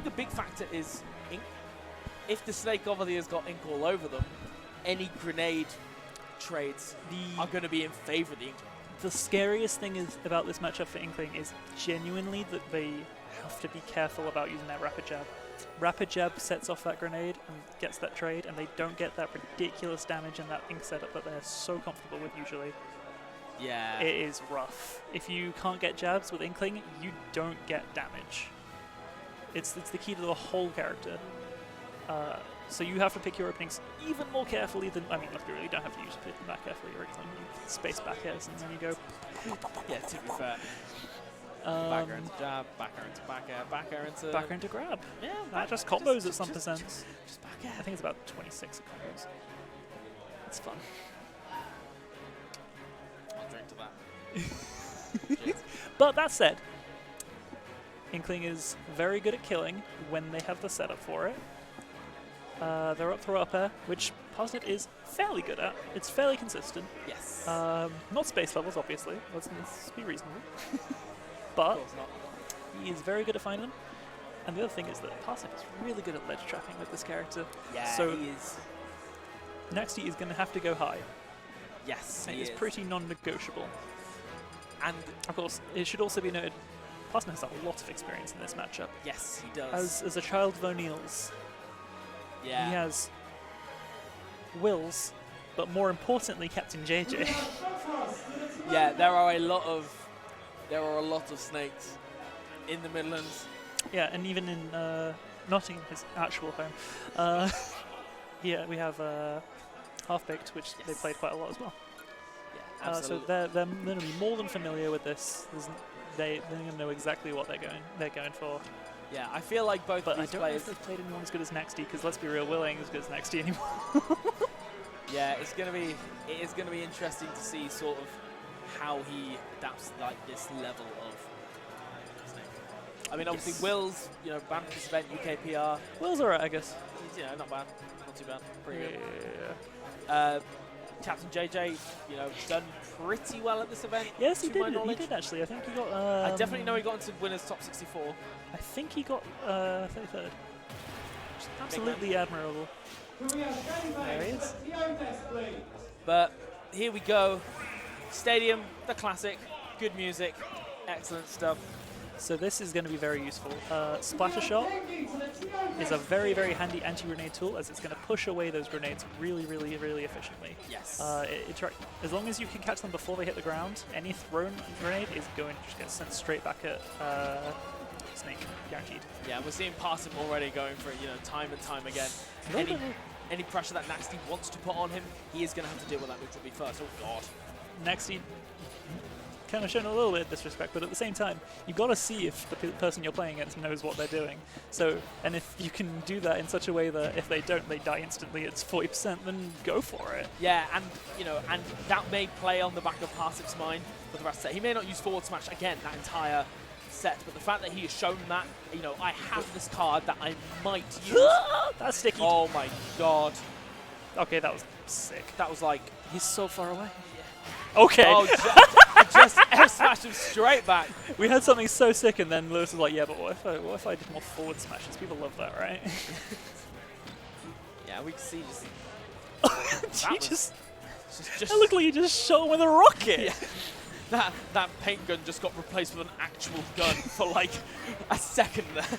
think a big factor is ink. If the Snake obviously has got ink all over them, any grenade trades are going to be in favor of the Inkling. The scariest thing is about this matchup for Inkling is genuinely that they have to be careful about using their Rapid Jab. Rapid Jab sets off that grenade and gets that trade, and they don't get that ridiculous damage in that ink setup that they're so comfortable with usually. Yeah. It is rough. If you can't get jabs with Inkling, you don't get damage. It's the key to the whole character. So you have to pick your openings even more carefully than... I mean, look, you really don't have to use it that carefully. You're Inkling, you space back airs, and then you go... Yeah, to be fair. Back air into jab, back air into back air, back air into... Back air into grab. Yeah, that just combos at some percent. Just back air. I think it's about 26 combos. It's fun. I'll drink to that. But that said, Inkling is very good at killing when they have the setup for it. They're up throw up air, which Parsnip is fairly good at. It's fairly consistent. Yes. Not space levels, obviously. Let's be reasonable. But he is very good at finding them. And the other thing is that Parsnip is really good at ledge trapping with this character. Yeah, so he is. Naxdy is going to have to go high. Yes, and he it's is. pretty non-negotiable. And of course, it should also be noted, Parsnip has a lot of experience in this matchup. Yes, he does. As a child of O'Neill's, yeah. he has Wills, but more importantly, Captain JJ. Yeah, there are a lot of snakes in the Midlands. Yeah, and even in Nottingham, his actual home. Yeah, we have Half-Baked, which they played quite a lot as well. Yeah, absolutely. So they're going to be more than familiar with this. They're going to know exactly what they're going for. Yeah, I feel like both but these I don't know if they've played anyone as good as Naxdy, because let's be real, Will ain't as good as Naxdy anymore. Yeah, it is going to be interesting to see sort of how he adapts like this level of snake. I mean, obviously Will's, banned from this event, UK PR. Will's alright, I guess. He's, not bad, not too bad, pretty good. Yeah. Captain JJ, done pretty well at this event. Yes, he did. He did actually. I think he got. I definitely know he got into winners top 64. I think he got 33rd. Absolutely admirable. There he is. But here we go. Stadium, the classic, good music, excellent stuff. So this is going to be very useful. Splatter Shot is a very, very handy anti-grenade tool, as it's going to push away those grenades really, really, really efficiently. Yes. As long as you can catch them before they hit the ground, any thrown grenade is going to just get sent straight back at Snake, guaranteed. Yeah, we're seeing Parsnip already going for it, time and time again. Any pressure that Naxdy wants to put on him, he is going to have to deal with that neutral B first. Oh God. Naxdy kind of shown a little bit of disrespect, but at the same time, you've got to see if the person you're playing against knows what they're doing. So, and if you can do that in such a way that if they don't, they die instantly, it's 40%, then go for it. Yeah, and and that may play on the back of Parsnip's mind for the rest of the set. He may not use forward smash again that entire set, but the fact that he has shown that, I have this card that I might use. That's sticky. Oh my God. Okay, that was sick. That was like, he's so far away. Yeah. Okay. Oh, just F-smashed him straight back. We had something so sick, and then Lewis was like, yeah, but what if I did more forward smashes? People love that, right? Yeah, we can see just... It looked like you just shot him with a rocket. Yeah. That paint gun just got replaced with an actual gun for like a second there.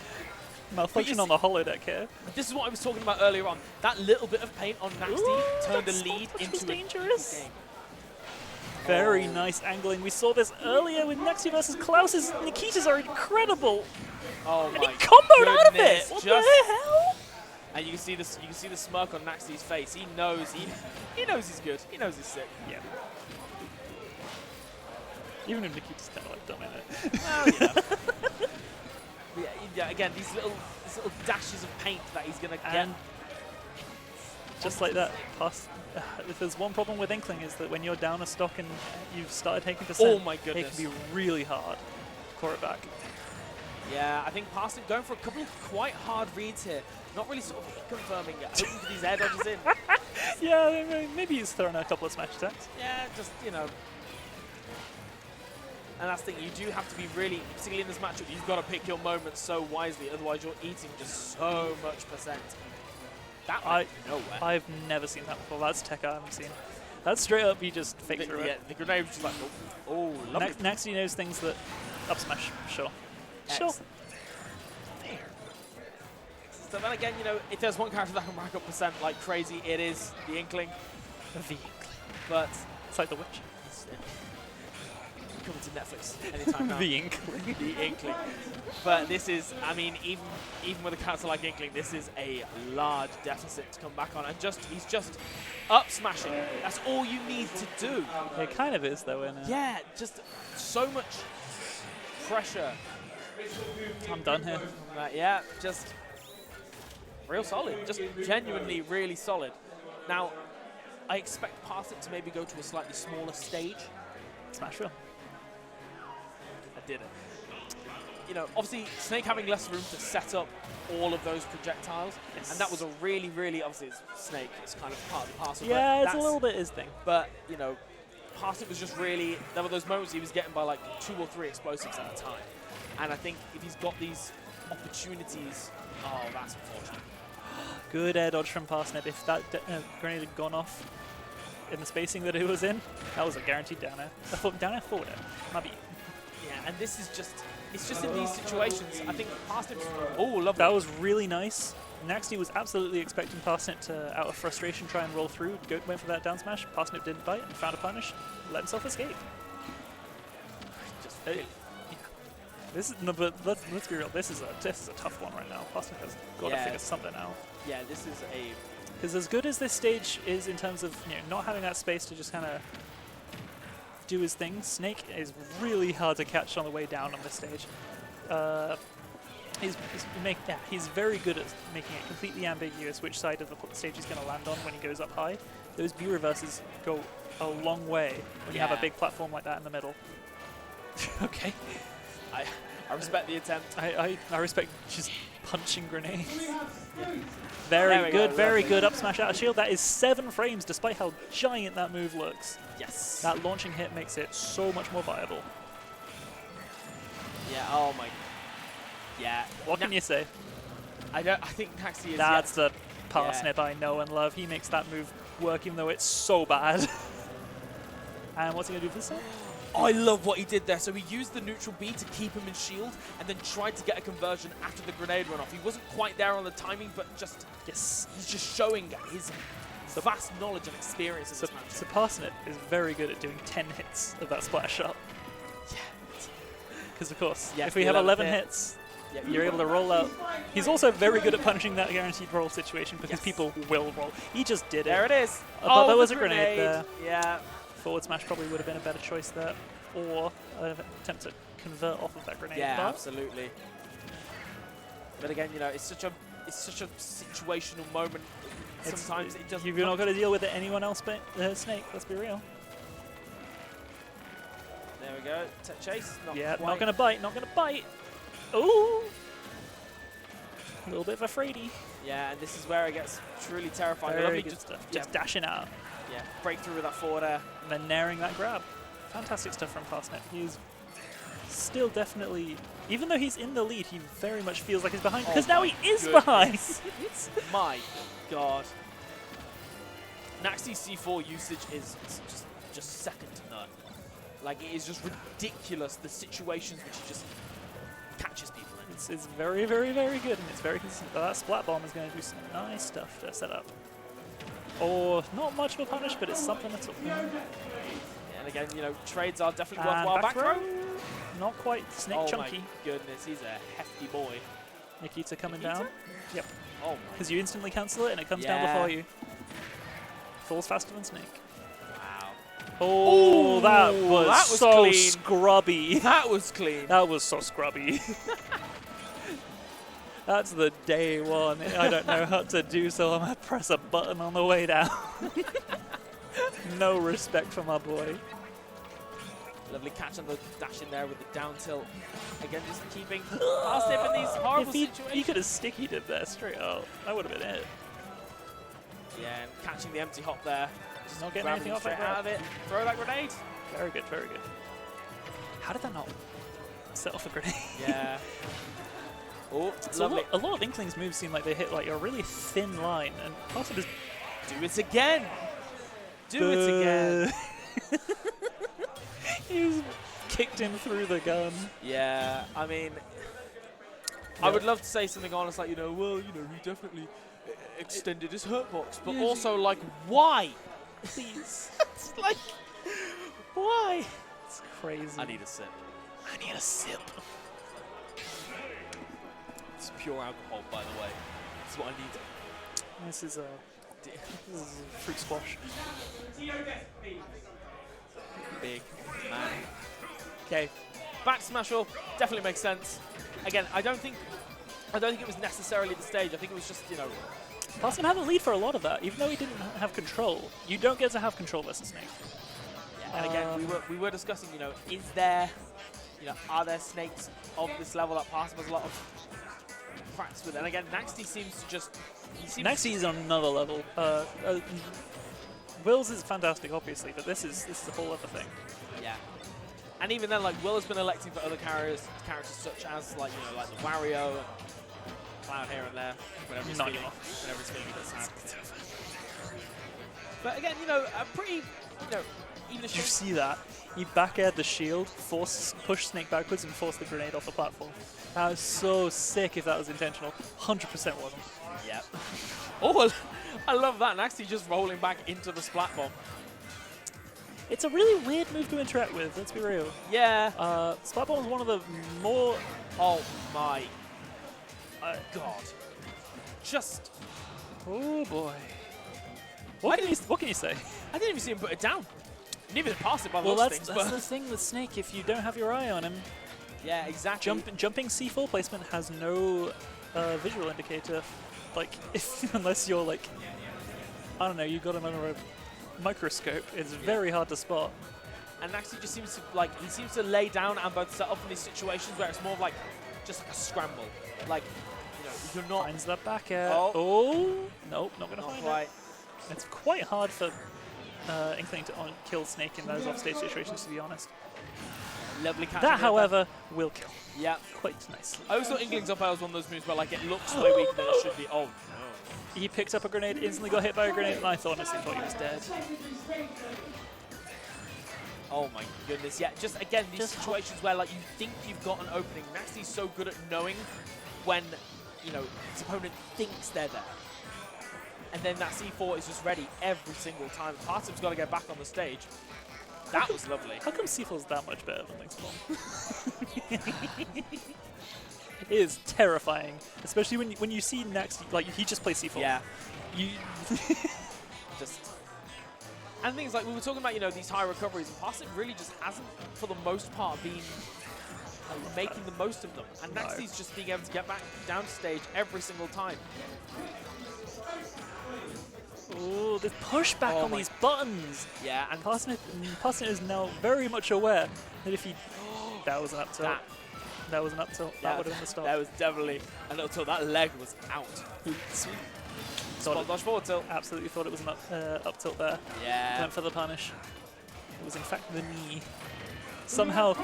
Malfunction on the holodeck here. This is what I was talking about earlier on. That little bit of paint on Naxdy turned a lead into dangerous. a game. Very nice angling. We saw this earlier with Naxdy versus Klaus's. Nikita's are incredible. Oh and my he comboed out of it. goodness, What the hell? And you can see this. You can see the smirk on Naxdy's face. He knows. He knows he's good. He knows he's sick. Yeah. Even if Nikita's kind of like dumb in it. Well, yeah, again, these little dashes of paint that he's gonna get. Just like that. If there's one problem with Inkling is that when you're down a stock and you've started taking percent, oh my goodness, it can be really hard to claw it back. Yeah, I think Parsnip going for a couple of quite hard reads here. Not really sort of hit confirming it. Hoping for these air dodges in. Yeah, maybe he's thrown a couple of smash attacks. Yeah, just, And that's the thing, you do have to be really, particularly in this matchup, you've got to pick your moments so wisely, otherwise you're eating just so much percent. That went nowhere. I've never seen that before. That's tech I haven't seen. That's straight up, you just fake through Yeah, it. the grenade was just like, oh, lovely. Naxdy knows things that up smash, sure. Excellent. Sure. So then again, you know, if there's one character that can rack up percent like crazy, it is the Inkling. The Inkling. But It's like the witch. it's coming to Netflix anytime now. The Inkling. The Inkling. But this is, I mean, even with a character like Inkling, this is a large deficit to come back on. And he's just up smashing. That's all you need to do. It kind of is, though, isn't it? Yeah, just so much pressure. I'm done here. Yeah, just real solid. Just genuinely really solid. Now, I expect Parsnip to maybe go to a slightly smaller stage. Smashville. I did it. You know, obviously, Snake having less room to set up all of those projectiles, and that was a really, really, obviously, it's Snake, it's kind of part of the parcel. Yeah, it's a little bit his thing. But, you know, Parsnip was just really, there were those moments he was getting by like 2 or 3 explosives at a time. And I think if he's got these opportunities, oh, that's unfortunate. Good air dodge from Parsnip. If that grenade had gone off in the spacing that it was in, that was a guaranteed down air. I thought down air, forward air. Might be. Yeah, and this is just, it's just in these situations, I think Parsnip's, oh, lovely. That was really nice. Naxdy was absolutely expecting Parsnip to, out of frustration, try and roll through. Went for that down smash. Parsnip didn't bite and found a punish. Let himself escape. Just Yeah. This is no, but let's be real. This is a tough one right now. Parsnip has got to figure something out. Yeah, this is a, because as good as this stage is in terms of not having that space to just kind of do his thing, Snake is really hard to catch on the way down on this stage. He's very good at making it completely ambiguous which side of the stage he's going to land on when he goes up high. Those B reverses go a long way when you have a big platform like that in the middle. Okay. I respect the attempt. I respect just punching grenades. Very good, very good up smash out of shield. That is 7 frames despite how giant that move looks. Yes. That launching hit makes it so much more viable. Yeah, oh my. Yeah. What can you say? I think Naxdy is. That's the Parsnip I know and love. He makes that move work even though it's so bad. And what's he going to do for this set? Oh, I love what he did there. So he used the neutral B to keep him in shield and then tried to get a conversion after the grenade run off. He wasn't quite there on the timing, but just, yes, he's just showing his vast knowledge and experience in this match. So Parsnip is very good at doing 10 hits of that splash shot. Yeah. Because, of course, yes, if we have 11 hits, you're able to roll out. He's also very good at punishing that guaranteed roll situation because people will roll. He just did it. There it is. Oh, there was a grenade there. Yeah. Forward smash probably would have been a better choice there, or an attempt to convert off of that grenade. Yeah, absolutely. But again, you know, it's such a situational moment. Sometimes it doesn't. You're not going to deal with it anyone else but Snake. Let's be real. There we go. Chase. Not quite. Not going to bite. Not going to bite. Ooh. A little bit of a fraidy. Yeah, and this is where it gets truly terrifying. Very good stuff. Just dashing out. Yeah, breakthrough with that forward air. And then naring that grab. Fantastic stuff from Parsnip. He's still definitely, even though he's in the lead, he very much feels like he's behind. Because now he is behind! My God. Naxdy's C4 usage is just second to none. Like, it is just ridiculous, the situations which he just catches people in. It's very, very, very good, and it's very consistent. That splat bomb is going to do some nice stuff to set up. Or not much of a punish, but it's something that's up. And again, you know, trades are definitely worthwhile. Back throw. Not quite. Snake chunky. Oh my goodness, he's a hefty boy. Nikita coming down. Yep. Oh. Because you instantly cancel it and it comes down before you. Falls faster than Snake. Wow. Oh, ooh, that was so clean. Scrubby. That was clean. That was so scrubby. That's the day one. I don't know how to do, so I'm going to press a button on the way down. No respect for my boy. Lovely catch on the dash in there with the down tilt. Again, just keeping Parsnip in these horrible situations. He could have stickied it there straight up. That would have been it. Yeah, and catching the empty hop there. Just not getting anything off out of it. Throw that grenade. Very good, very good. How did that not set off a grenade? Yeah. Oh, So lovely. a lot of Inkling's moves seem like they hit like a really thin line, and Parsnip is Do it again. Do it again. He's kicked him through the gun. Yeah, I mean, Yeah. I would love to say something honest, like, well, he definitely extended his hurt box, but also, like, why? Please. It's like, why? It's crazy. I need a sip. I need a sip. It's pure alcohol, by the way. That's what I need. This is fruit squash. Big man. Okay, back to Smash All definitely makes sense. Again, I don't think it was necessarily the stage. I think it was just Parsnip had the lead for a lot of that, even though he didn't have control. You don't get to have control versus Snake. Yeah, and again, we were discussing, is there, are there snakes of this level that Parsnip has a lot of practice with? And again, Naxdy seems to just. Naxdy is on another level. Will's is fantastic, obviously, but this is a whole other thing. Yeah. And even then, like, Will has been electing for other characters such as, like the Wario, Cloud here and there, whenever he's feeling a bit sad. But again, a pretty, even Did you see that? He back aired the shield, push Snake backwards, and forced the grenade off the platform. That was so sick if that was intentional. 100% wasn't. Yep. Oh, I love that. Naxdy just rolling back into the splat bomb. It's a really weird move to interact with, let's be real. Yeah. Splat bomb is one of the more... Oh my God. Just... Oh boy. What can you say? I didn't even see him put it down. Neither did Parsnip by Well, those that's things. the thing with Snake. If you don't have your eye on him, yeah, exactly. Jumping C4 placement has no visual indicator. Like, unless you're like, I don't know, you got him under a microscope. It's very hard to spot. And Naxdy just seems to he seems to lay down and both set up in these situations where it's more of like just like a scramble. Like, you're not. Finds that back air. Oh. Oh, nope, not gonna Not find quite. it. It's quite hard for Inkling to kill Snake in those offstage situations, to be honest. Lovely catch. That, however, will kill. Yeah. Quite nicely. I always thought Inkling's up air was one of those moves where like it looks way weaker than it should be. Oh no. He picked up a grenade, instantly got hit by a grenade, and I honestly thought he was dead. Oh my goodness, yeah. Just again, these situations where like you think you've got an opening. Naxdy's so good at knowing when, his opponent thinks they're there. And then that C4 is just ready every single time. Parsnip's got to get back on the stage. That was lovely. How come C4's that much better than Link's bomb? It is terrifying, especially when you see Naxdy, like he just plays C4. Yeah. You And things like we were talking about, these high recoveries, and Parsnip really just hasn't, for the most part, been making the most of them. And Naxdy's just being able to get back down to stage every single time. Oh, the pushback on these buttons. Yeah, and Parsnip is now very much aware that if he... that was an up tilt. That was an up tilt. That would have been the stop. That was definitely an up tilt. That leg was out. Sweet. Spot dodge forward tilt. Absolutely thought it was an up tilt there. Yeah. Went for the punish. It was in fact the knee. Somehow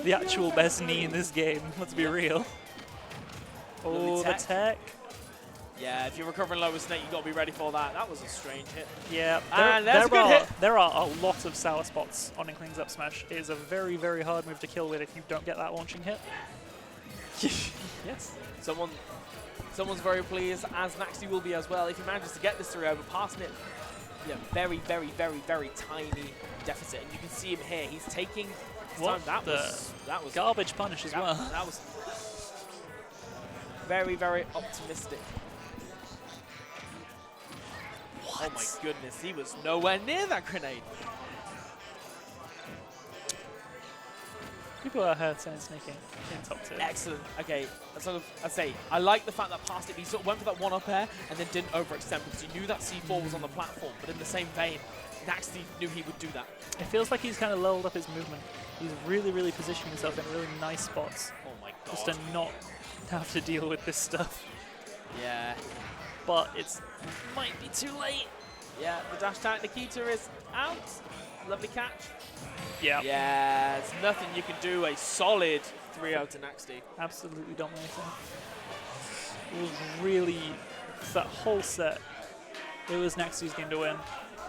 the actual best knee in this game, let's be real. Oh, the tech. Yeah, if you're recovering low with Snake, you've got to be ready for that. That was a strange hit. Yeah, and there's a good hit. There are a lot of sour spots on Inkling's up smash. It is a very, very hard move to kill with if you don't get that launching hit. Yes. Someone's very pleased, as Naxdy will be as well, if he manages to get this 3-0. Parsnip, very, very, very, very tiny deficit. And you can see him here. He's taking his time. That was garbage punish as well. That was very, very optimistic. What? Oh my goodness, he was nowhere near that grenade. People are hurt saying Snake in top 2. Excellent. Okay, I'd say I like the fact that Parsnip, he sort of went for that one up air and then didn't overextend because he knew that C4 was on the platform. But in the same vein, Naxdy knew he would do that. It feels like he's kind of leveled up his movement. He's really, really positioning himself in really nice spots. Oh my god. Just to not have to deal with this stuff. Yeah. But it might be too late. Yeah, the dash attack Nikita is out. Lovely catch. Yeah. Yeah, it's nothing you can do. A solid 3-0 to Naxdy. Absolutely dominating. It was really, that whole set, it was Naxdy's game to win.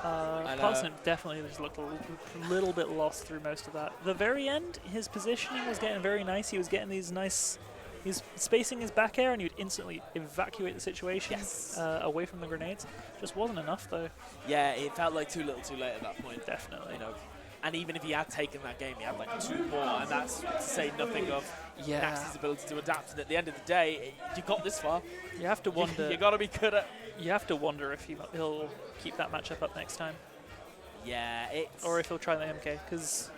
Parsnip definitely just looked a little bit lost through most of that. The very end, his positioning was getting very nice. He was getting these nice, he's spacing his back air and he'd instantly evacuate the situation away from the grenades. Just wasn't enough though. Yeah, it felt like too little too late at that point. Definitely. You know, and even if he had taken that game, he had like 2 more, and that's to say nothing of Naxdy's ability to adapt. And at the end of the day, you got this far. You have to wonder. You got to be good at. You have to wonder if he'll keep that matchup up next time. Yeah, it's. Or if he'll try the MK, because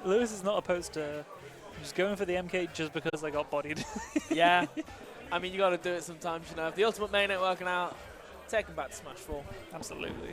Lewis is not opposed to just going for the MK just because I got bodied. Yeah, I mean, you got to do it sometimes, you know. If the ultimate main ain't working out, take him back to Smash 4. Absolutely.